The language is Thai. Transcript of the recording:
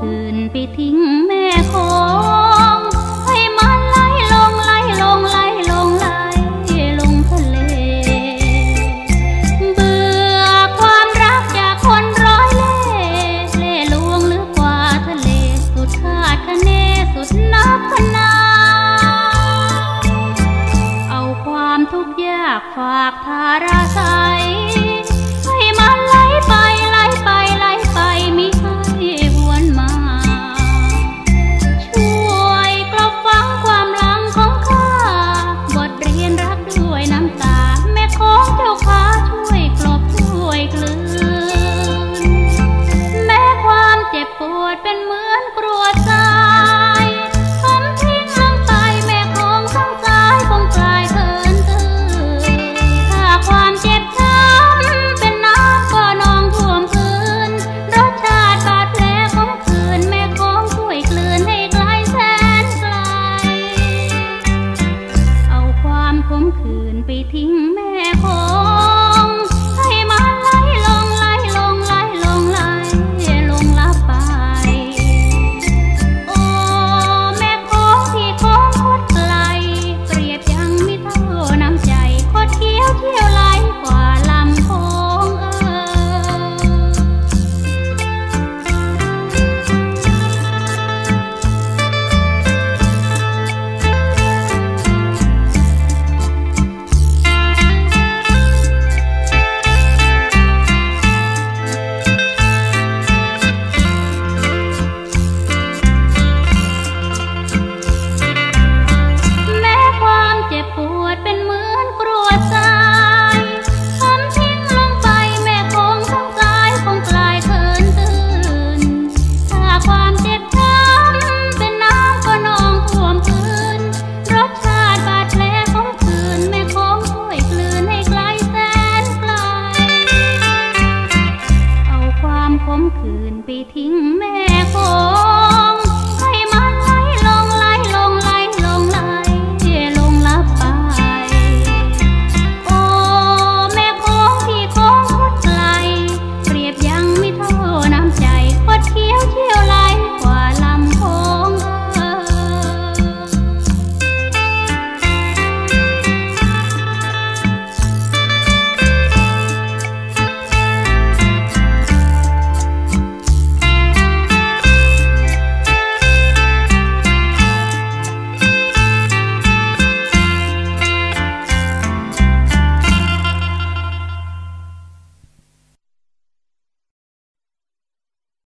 คืนไปทิ้งแม่คงให้มันไหลลงไหลลงไหลลงไหลลงทะเลเบื่อความรักจากคนร้อยเล่เล่ลวงลึกกว่าทะเลสุดคาดคะเนสุดนับพนาเอาความทุกข์ยากฝากทาราใสให้มันไหลไปไหลไปไหลไปมิให้หวนมาช่วยกลบฟังความหลังของข้าบทเรียนรักด้วยน้ำตาแม่ของเจ้าข้าช่วยกลบช่วยกลืนแม้ความเจ็บปวดเป็นเหมือนกรวดทรายผมทิ้งลงไปแม่ของทั้งสายคงกลายเคินตื่นถ้าความเจ็บช้ำเป็นน้ำก็นองท่วมพื้นรสชาติบาดแผลของคืนแม่ของช่วยกลืนให้ไกลแสนไกลเอาความขมขื่นไปทิ้ง